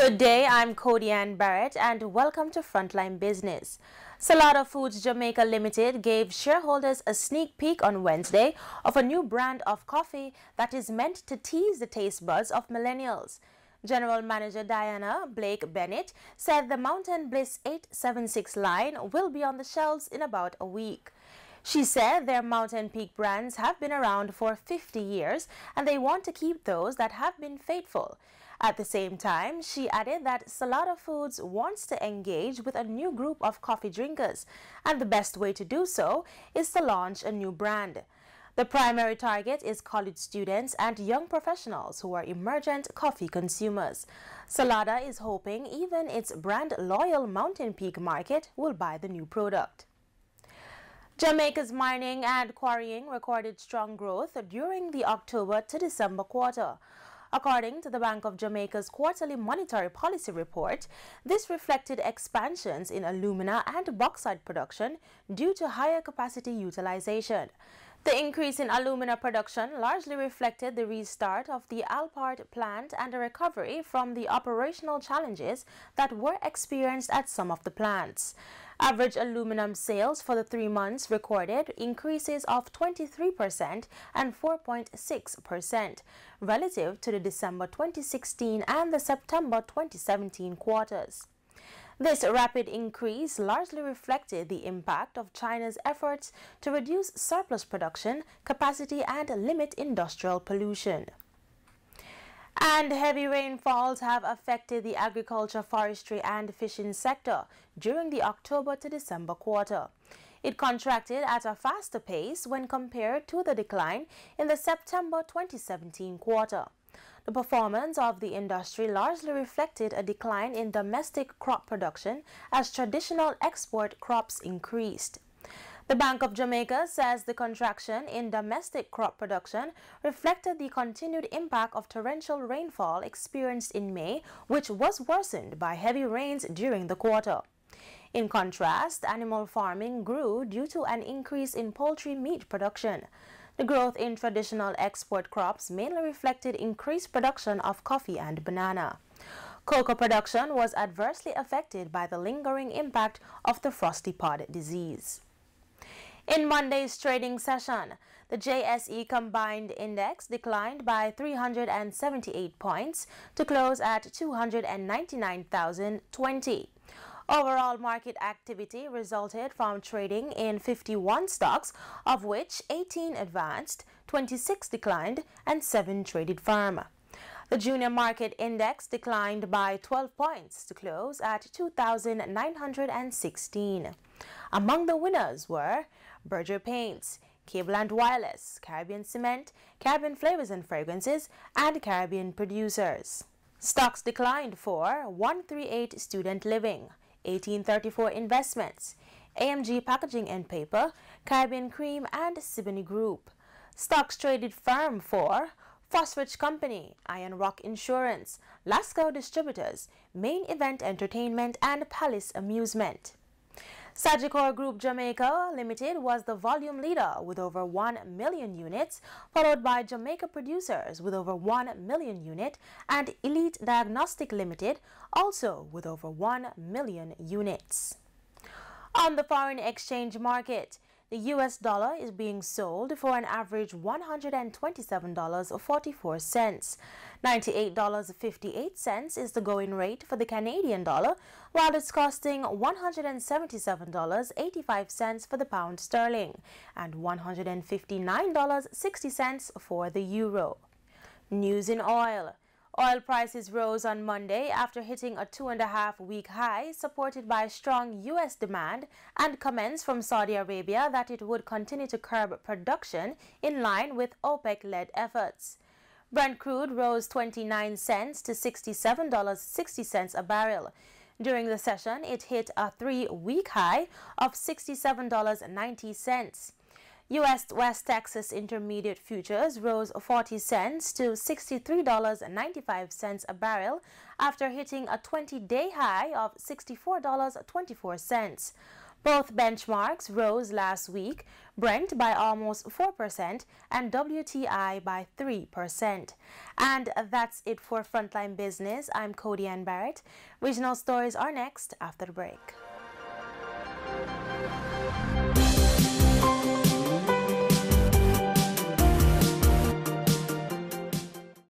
Good day, I'm Cody Ann Barrett and welcome to Frontline Business. Salada Foods Jamaica Limited gave shareholders a sneak peek on Wednesday of a new brand of coffee that is meant to tease the taste buds of millennials. General Manager Diana Blake Bennett said the Mountain Bliss 876 line will be on the shelves in about a week. She said their Mountain Peak brands have been around for 50 years and they want to keep those that have been faithful. At the same time, she added that Salada Foods wants to engage with a new group of coffee drinkers, and the best way to do so is to launch a new brand. The primary target is college students and young professionals who are emergent coffee consumers. Salada is hoping even its brand-loyal Mountain Peak market will buy the new product. Jamaica's mining and quarrying recorded strong growth during the October to December quarter. According to the Bank of Jamaica's quarterly monetary policy report, this reflected expansions in alumina and bauxite production due to higher capacity utilization. The increase in alumina production largely reflected the restart of the Alpart plant and a recovery from the operational challenges that were experienced at some of the plants. Average aluminum sales for the 3 months recorded increases of 23% and 4.6% relative to the December 2016 and the September 2017 quarters. This rapid increase largely reflected the impact of China's efforts to reduce surplus production capacity and limit industrial pollution. And heavy rainfalls have affected the agriculture, forestry and fishing sector during the October to December quarter. It contracted at a faster pace when compared to the decline in the September 2017 quarter. The performance of the industry largely reflected a decline in domestic crop production as traditional export crops increased. The Bank of Jamaica says the contraction in domestic crop production reflected the continued impact of torrential rainfall experienced in May, which was worsened by heavy rains during the quarter. In contrast, animal farming grew due to an increase in poultry meat production. The growth in traditional export crops mainly reflected increased production of coffee and banana. Cocoa production was adversely affected by the lingering impact of the frosty pod disease. In Monday's trading session, the JSE Combined Index declined by 378 points to close at 299,020. Overall market activity resulted from trading in 51 stocks, of which 18 advanced, 26 declined, and 7 traded firm. The Junior Market Index declined by 12 points to close at 2,916. Among the winners were Berger Paints, Cable and Wireless, Caribbean Cement, Caribbean Flavors and Fragrances, and Caribbean Producers. Stocks declined for 138 Student Living, 1834 Investments, AMG Packaging and Paper, Caribbean Cream, and Siboney Group. Stocks traded firm for Phosphorus Company, Iron Rock Insurance, Lasco Distributors, Main Event Entertainment, and Palace Amusement. Sagicor Group Jamaica Limited was the volume leader with over 1 million units, followed by Jamaica Producers with over 1 million units and Elite Diagnostic Limited also with over 1 million units. On the foreign exchange market, the US dollar is being sold for an average $127.44. $98.58 is the going rate for the Canadian dollar, while it's costing $177.85 for the pound sterling and $159.60 for the euro. News in oil. Oil prices rose on Monday after hitting a 2.5-week high, supported by strong U.S. demand and comments from Saudi Arabia that it would continue to curb production in line with OPEC-led efforts. Brent crude rose 29 cents to $67.60 a barrel. During the session, it hit a 3-week high of $67.90. U.S. West Texas Intermediate futures rose 40 cents to $63.95 a barrel after hitting a 20-day high of $64.24. Both benchmarks rose last week, Brent by almost 4% and WTI by 3%. And that's it for Frontline Business. I'm Cody Ann Barrett. Regional stories are next after the break.